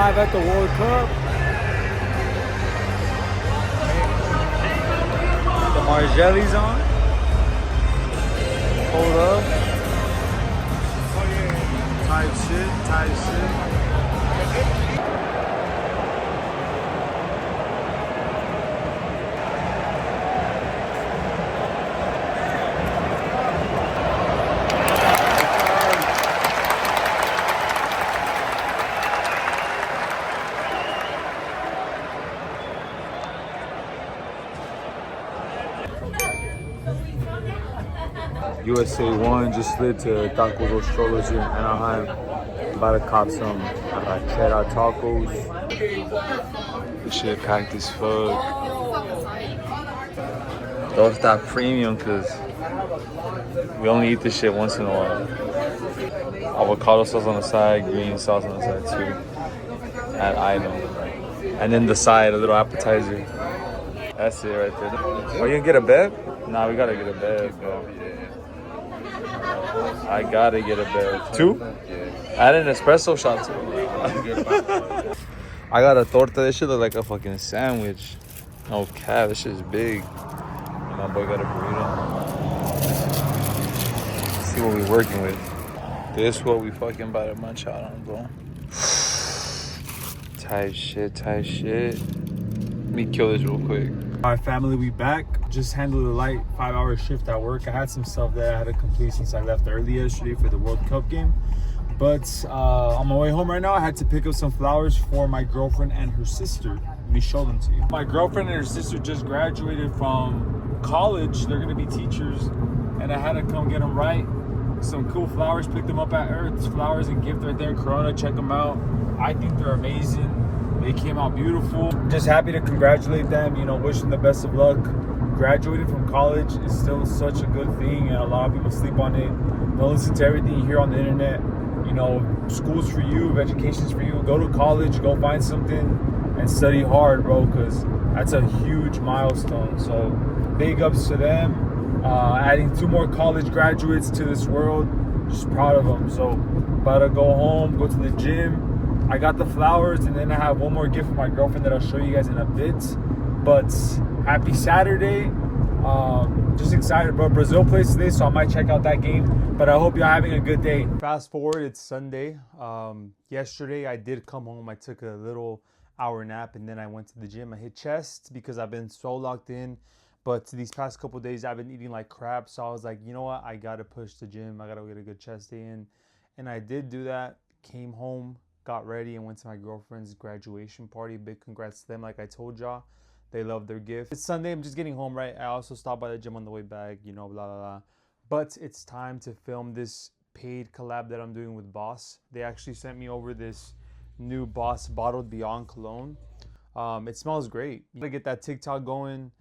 live at the World Cup. The Margelli's on. Hold up. Type shit. USA 1 just slid to Tacos Los Cholos here in Anaheim. About to cop some arrachera tacos. This shit packed as fuck. Don't stop premium because we only eat this shit once in a while. Avocado sauce on the side, green sauce on the side too. That item. And then the side, a little appetizer. That's it right there. Oh, you gonna get a bev? Nah, we gotta get a bev, bro. I gotta get a bev. Two? Add an espresso shot too. I got a torta. This shit look like a fucking sandwich. Oh, cap. This shit's big. My boy got a burrito. Let's see what we working with. This what we fucking about to munch out on, bro. Tight shit. Let me kill this real quick. All right, family, we back. Just handled a light 5-hour shift at work. I had some stuff that I had to complete since I left early yesterday for the World Cup game. But on my way home right now, I had to pick up some flowers for my girlfriend and her sister. Let me show them to you. My girlfriend and her sister just graduated from college. They're gonna be teachers, and I had to come get them right. Some cool flowers, picked them up at Earth's Flowers and Gift right there in Corona. Check them out. I think they're amazing. They came out beautiful. Just happy to congratulate them, you know, wish them the best of luck. Graduating from college is still such a good thing, and a lot of people sleep on it. Don't listen to everything you hear on the internet. You know, school's for you, education's for you. Go to college, go find something and study hard, bro, because that's a huge milestone. So big ups to them. Adding 2 more college graduates to this world. Just proud of them. So about to go home, go to the gym. I got the flowers, and then I have one more gift for my girlfriend that I'll show you guys in a bit. But happy Saturday. Just excited, bro. Brazil plays today, so I might check out that game. But I hope you're having a good day. Fast forward, it's Sunday. Yesterday, I did come home. I took a little hour nap, and then I went to the gym. I hit chest because I've been so locked in. But these past couple days, I've been eating like crap. So I was like, you know what? I got to push the gym. I got to get a good chest day in. And I did do that. Came home, got ready, and went to my girlfriend's graduation party. Big congrats to them. Like I told y'all, they love their gift. It's Sunday. I'm just getting home, right? I also stopped by the gym on the way back, you know, blah, blah, blah. But it's time to film this paid collab that I'm doing with Boss. They actually sent me over this new Boss Bottled Beyond cologne. It smells great. I'm gonna get that TikTok going.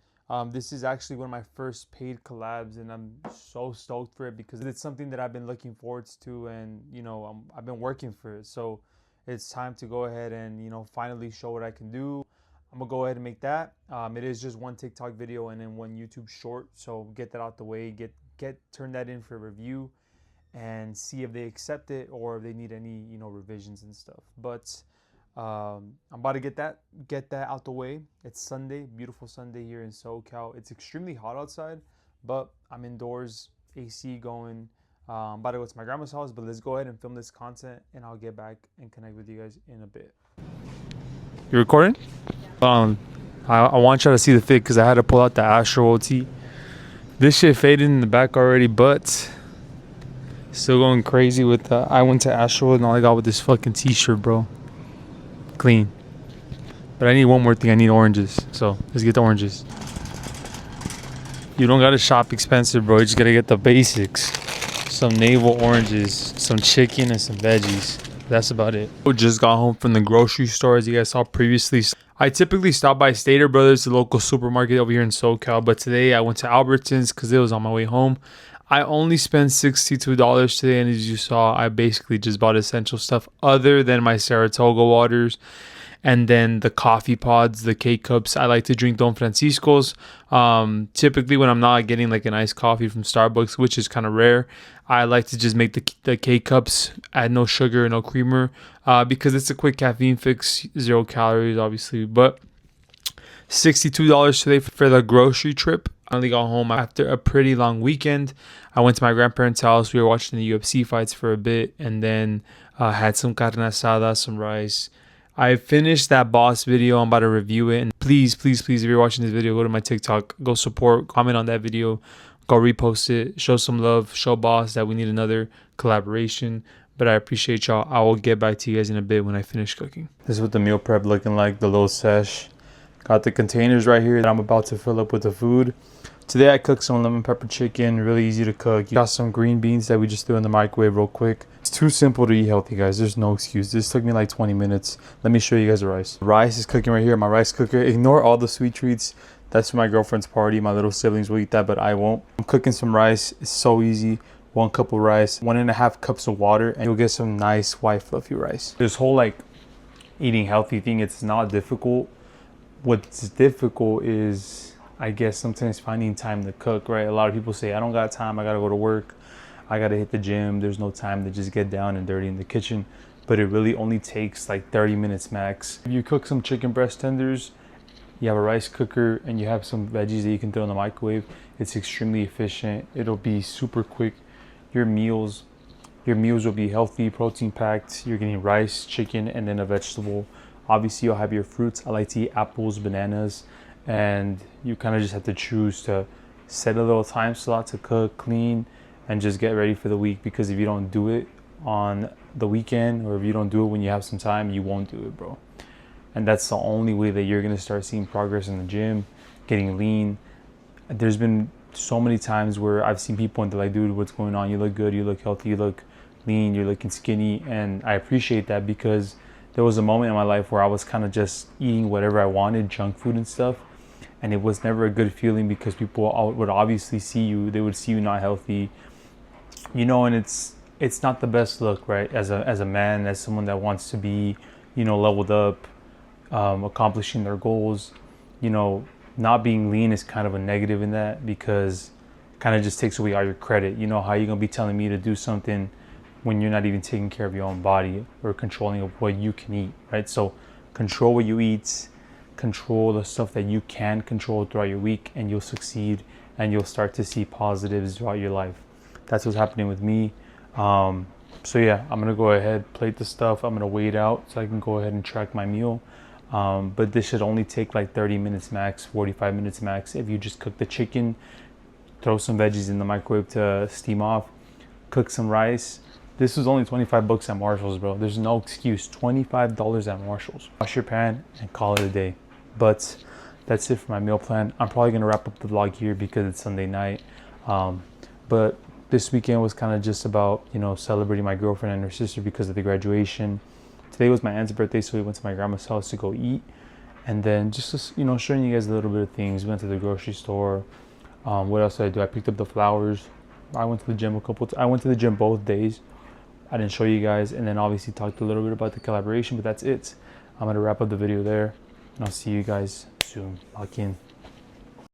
This is actually one of my first paid collabs, and I'm so stoked for it because it's something that I've been looking forward to, and you know, I've been working for it. So it's time to go ahead and, you know, finally show what I can do. I'm gonna go ahead and make that. It is just one TikTok video and then one YouTube short. So get that out the way, turn that in for review and see if they accept it or if they need any, you know, revisions and stuff. But I'm about to get that out the way. It's Sunday, beautiful Sunday here in SoCal. It's extremely hot outside, but I'm indoors, AC going. I'm about to go to my grandma's house, but let's go ahead and film this content and I'll get back and connect with you guys in a bit. You recording? I want y'all to see the fit because I had to pull out the Astro OT. This shit faded in the back already, but still going crazy with the. I went to Astro and all I got with this fucking t-shirt, bro. Clean. But I need one more thing. I need oranges. So let's get the oranges. You don't gotta shop expensive, bro. You just gotta get the basics. Some navel oranges, some chicken, and some veggies. That's about it. I just got home from the grocery store, as you guys saw previously. I typically stop by Stater Brothers, the local supermarket over here in SoCal, but today I went to Albertsons because it was on my way home. I only spent $62 today, and as you saw, I basically just bought essential stuff other than my Saratoga waters And then the coffee pods, the K-Cups, I like to drink Don Francisco's. Typically when I'm not getting like an iced coffee from Starbucks, which is kind of rare, I like to just make the K-Cups, add no sugar, no creamer, because it's a quick caffeine fix, 0 calories obviously. But $62 today for the grocery trip. I only got home after a pretty long weekend. I went to my grandparents' house. We were watching the UFC fights for a bit, and then had some carne asada, some rice. I finished that boss video. I'm about to review it. And please, please, please, if you're watching this video, go to my TikTok, go support, comment on that video, go repost it, show some love, show boss that we need another collaboration. But I appreciate y'all. I will get back to you guys in a bit when I finish cooking. This is what the meal prep looking like, the little sesh. Got the containers right here that I'm about to fill up with the food. Today I cooked some lemon pepper chicken, really easy to cook. Got some green beans that we just threw in the microwave real quick. It's too simple to eat healthy, guys. There's no excuse. This took me like 20 minutes. Let me show you guys the rice. Rice is cooking right here, my rice cooker. Ignore all the sweet treats. That's for my girlfriend's party. My little siblings will eat that, but I won't. I'm cooking some rice. It's so easy. 1 cup of rice, 1.5 cups of water, and you'll get some nice white fluffy rice. This whole like eating healthy thing, it's not difficult. What's difficult is, I guess, sometimes finding time to cook, right? A lot of people say, I don't got time, I gotta go to work, I gotta hit the gym, there's no time to just get down and dirty in the kitchen. But it really only takes like 30 minutes max. If you cook some chicken breast tenders, you have a rice cooker, and you have some veggies that you can throw in the microwave, it's extremely efficient. It'll be super quick. Your meals will be healthy, protein packed. You're getting rice, chicken, and then a vegetable. Obviously, you'll have your fruits. I like to eat apples, bananas, and you kind of just have to choose to set a little time slot to cook, clean, and just get ready for the week. Because if you don't do it on the weekend, or if you don't do it when you have some time, you won't do it, bro. And that's the only way that you're gonna start seeing progress in the gym, getting lean. There's been so many times where I've seen people and they're like, dude, what's going on? You look good, you look healthy, you look lean, you're looking skinny. And I appreciate that, because there was a moment in my life where I was kind of just eating whatever I wanted, junk food and stuff. And it was never a good feeling, because people would obviously see you. They would see you not healthy, you know, and it's not the best look, right? As a man, as someone that wants to be, you know, leveled up, accomplishing their goals, you know, not being lean is kind of a negative in that, because it kind of just takes away all your credit. You know, how you gonna be telling me to do something when you're not even taking care of your own body or controlling of what you can eat, right? So control what you eat, control the stuff that you can control throughout your week, and you'll succeed, and you'll start to see positives throughout your life. That's what's happening with me. So yeah, I'm gonna go ahead, plate the stuff. I'm gonna weigh it out so I can go ahead and track my meal. But this should only take like 30 minutes max, 45 minutes max. If you just cook the chicken, throw some veggies in the microwave to steam off, cook some rice. This was only 25 bucks at Marshall's, bro. There's no excuse. $25 at Marshall's. Wash your pan and call it a day. But that's it for my meal plan. I'm probably gonna wrap up the vlog here because it's Sunday night. But this weekend was kind of just about, you know, celebrating my girlfriend and her sister because of the graduation. Today was my aunt's birthday, so we went to my grandma's house to go eat. And then just, you know, showing you guys a little bit of things. We went to the grocery store. What else did I do? I picked up the flowers. I went to the gym I went to the gym both days. I didn't show you guys, and then obviously talked a little bit about the collaboration, but that's it. I'm gonna wrap up the video there, and I'll see you guys soon. Lock in.